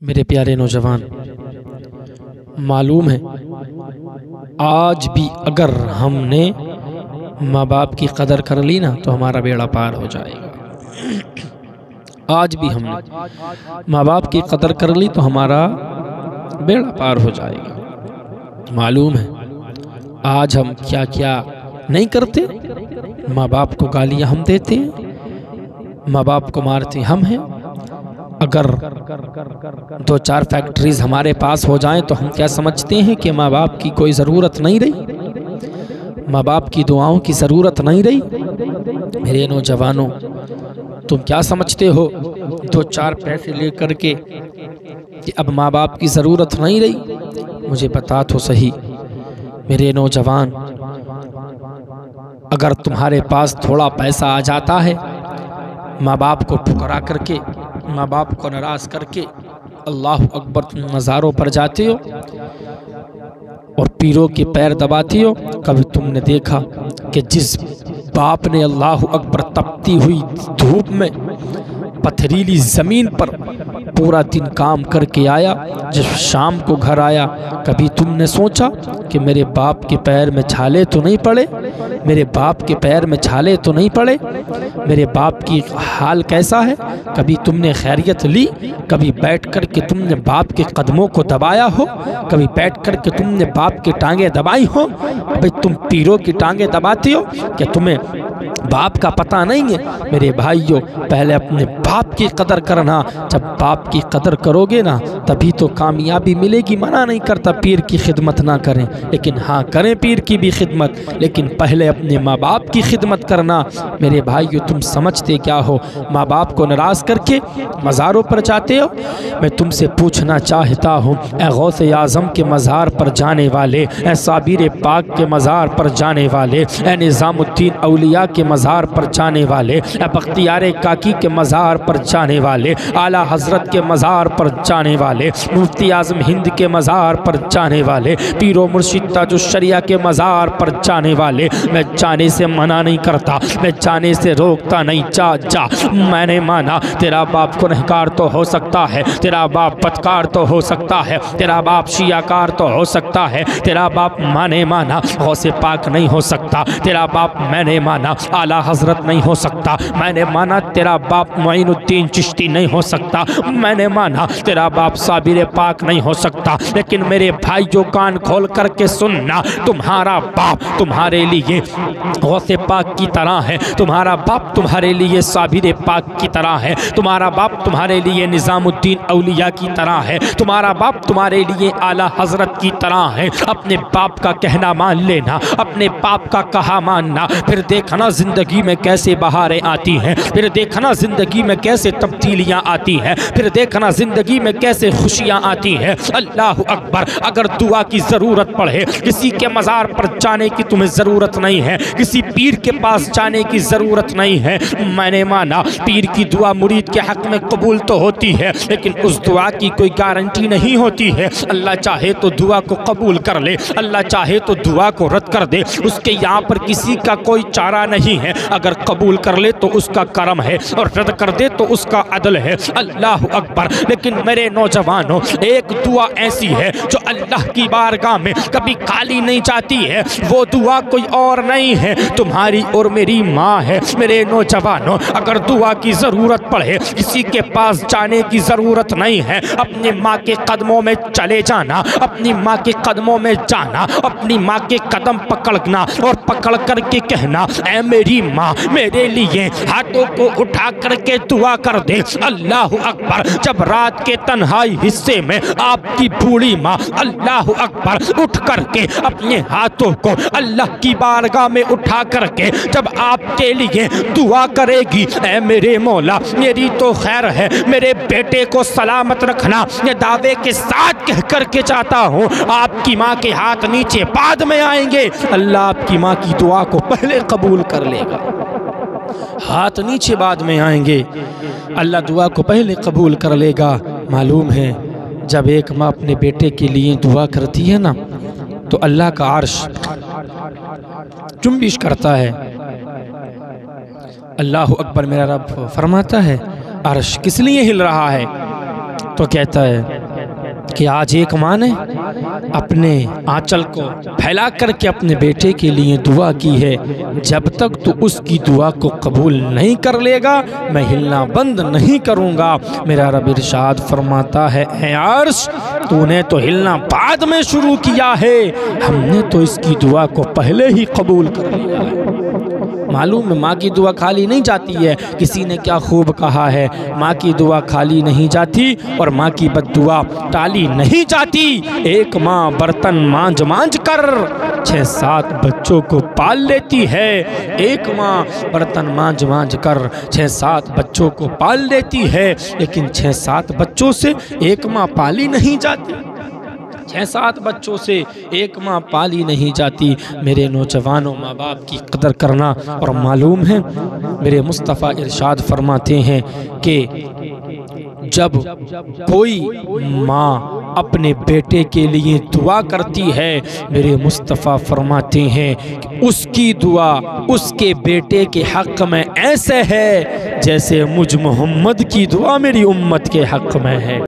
मेरे प्यारे नौजवान, मालूम है आज भी अगर हमने माँ बाप की कदर कर ली ना तो हमारा बेड़ा पार हो जाएगा। आज भी हमने माँ बाप की कदर कर ली तो हमारा बेड़ा पार हो जाएगा। मालूम है आज हम क्या क्या नहीं करते। माँ बाप को गालियाँ हम देते हैं, माँ बाप को मारते हम हैं। अगर 2-4 फैक्ट्रीज हमारे पास हो जाएं तो हम क्या समझते हैं कि माँ बाप की कोई ज़रूरत नहीं रही, माँ बाप की दुआओं की ज़रूरत नहीं रही। मेरे नौजवानों, तुम क्या समझते हो 2-4 पैसे लेकर के कि अब माँ बाप की ज़रूरत नहीं रही? मुझे बता तो सही मेरे नौजवान, अगर तुम्हारे पास थोड़ा पैसा आ जाता है, माँ बाप को पुकारा करके, माँ बाप को नाराज करके अल्लाह अकबर तुम मज़ारों पर जाते हो और पीरों के पैर दबाते हो। कभी तुमने देखा कि जिस बाप ने अल्लाह अकबर तपती हुई धूप में पथरीली ज़मीन पर पूरा दिन काम करके आया, जब शाम को घर आया, कभी तुमने सोचा कि मेरे बाप के पैर में छाले तो नहीं पड़े, मेरे बाप के पैर में छाले तो नहीं पड़े, मेरे बाप की हाल कैसा है? कभी तुमने खैरियत ली? कभी बैठ कर के तुमने बाप के कदमों को दबाया हो? कभी बैठ कर के तुमने बाप की टांगें दबाई हो? भाई तुम पीरों की टांगें दबाती हो क्या? तुम्हें बाप का पता नहीं है? मेरे भाइयों, पहले अपने बाप की कदर करना। जब बाप की कदर करोगे ना तभी तो कामयाबी मिलेगी। मना नहीं करता पीर की खिदमत ना करें, लेकिन हाँ करें पीर की भी खिदमत, लेकिन पहले अपने माँ बाप की खिदमत करना। मेरे भाइयों, तुम समझते क्या हो? माँ बाप को नाराज़ करके मज़ारों पर जाते हो। मैं तुमसे पूछना चाहता हूँ, ए गौसे आज़म के मज़ार पर जाने वाले, ए साबिर पाक के मज़ार पर जाने वाले, ए निज़ामुद्दीन औलिया के मज़ार पर जाने वाले, ए बख्तियार काकी के मज़ार पर जाने वाले, आला हज़रत के मज़ार पर जाने वाले, मुफ्ती आज़म हिंद के मज़ार पर जाने वाले, पीरो मुर्शिद ताजुश्शरिया के मज़ार पर जाने वाले, मैं जाने से मना नहीं करता, मैं जाने से रोकता नहीं। जा जा, मैंने माना तेरा बाप गुनहगार तो हो सकता है, तेरा बाप बदकार तो हो सकता है, तेरा बाप शियाकार तो हो सकता है, तेरा बाप मैंने माना गौसे पाक नहीं हो सकता, तेरा बाप मैंने माना आला हज़रत नहीं हो सकता, मैंने माना तेरा बाप मोइनुद्दीन चिश्ती नहीं हो सकता, मैंने माना तेरा बाप साबिर पाक नहीं हो सकता। लेकिन मेरे भाई जो कान खोल करके सुनना, तुम्हारा बाप तुम्हारे लिए गौसे पाक की तरह है, तुम्हारा बाप तुम्हारे लिए साबिर पाक की तरह है, तुम्हारा बाप तुम्हारे लिए निज़ामुद्दीन औलिया की तरह है, तुम्हारा बाप तुम्हारे लिए आला हज़रत की तरह है। अपने बाप का कहना मान लेना, अपने बाप का कहा मानना, फिर देखना ज़िंदगी में कैसे बहारें आती हैं, फिर देखना ज़िंदगी में कैसे तब्दीलियाँ आती हैं, फिर देखना ज़िंदगी में कैसे खुशियाँ आती हैं। अल्लाह अकबर। अगर दुआ की ज़रूरत पड़े, किसी के मज़ार पर जाने की तुम्हें ज़रूरत नहीं है, किसी पीर के पास जाने की ज़रूरत नहीं है। मैंने माना पीर की दुआ मुरीद के हक़ में कबूल तो होती है, लेकिन उस दुआ की कोई गारंटी नहीं होती है। अल्लाह चाहे तो दुआ को कबूल कर ले, अल्लाह चाहे तो दुआ को रद्द कर दे, उसके यहाँ पर किसी का कोई चारा नहीं है। अगर कबूल कर ले तो उसका करम है और रद्द कर दे तो उसका अदल है। अल्लाह अकबर। लेकिन मेरे नौजवानों, एक दुआ ऐसी है जो अल्लाह की बारगाह में कभी खाली नहीं जाती है। वो दुआ कोई और नहीं है, तुम्हारी और मेरी माँ है। मेरे नौजवानों, अगर दुआ की ज़रूरत पड़े, किसी के पास जाने की ज़रूरत नहीं है, अपनी माँ के कदमों में चले जाना, अपनी माँ के कदमों में जाना, अपनी माँ के कदम पकड़ना और पकड़ करके कहना, ऐ मेरी माँ मेरे लिए हाथों को उठा करके दुआ कर दे। अल्लाह अकबर। जब रात के तन्हाई हिस्से में आपकी बूढ़ी माँ अल्लाह अकबर उठ करके अपने हाथों को अल्लाह की बारगाह में उठा करके जब आपके लिए दुआ करेगी, ऐ मेरे मौला मेरी तो खैर है, मेरे बेटे को सलामत रखना, ये दावे के साथ कह करके चाहता हूँ, आपकी माँ के हाथ नीचे बाद में आएंगे। अल्लाह आपकी माँ की दुआ को पहले कबूल कर लेगा। हाथ नीचे बाद में आएंगे, अल्लाह दुआ को पहले कबूल कर लेगा। मालूम है जब एक माँ अपने बेटे के लिए दुआ करती है ना तो अल्लाह का अर्श जुम्बिश करता है। अल्लाह अकबर। मेरा रब फरमाता है अर्श किस लिए हिल रहा है? तो कहता है कि आज एक माँ ने अपने आंचल को फैला करके अपने बेटे के लिए दुआ की है, जब तक तू उसकी दुआ को कबूल नहीं कर लेगा मैं हिलना बंद नहीं करूँगा। मेरा रब इरशाद फरमाता है, ऐ अर्श तूने तो हिलना बाद में शुरू किया है, हमने तो इसकी दुआ को पहले ही कबूल कर लिया है। मालूम है माँ की दुआ खाली नहीं जाती है। किसी ने क्या खूब कहा है, माँ की दुआ खाली नहीं जाती और माँ की बद्दुआ टाली नहीं जाती। एक माँ बर्तन मांझ मांझ कर 6-7 बच्चों को पाल लेती है। एक माँ बर्तन मांझ मांझ कर 6-7 बच्चों को पाल लेती है, लेकिन 6-7 बच्चों से एक माँ पाली नहीं जाती। 6-7 बच्चों से एक माँ पाली नहीं जाती। मेरे नौजवानों, माँ बाप की कदर करना। और मालूम है मेरे मुस्तफ़ा इरशाद फरमाते हैं कि जब कोई माँ अपने बेटे के लिए दुआ करती है, मेरे मुस्तफ़ा फरमाते हैं कि उसकी दुआ उसके बेटे के हक़ में ऐसे है जैसे मुझ मोहम्मद की दुआ मेरी उम्मत के हक़ में है।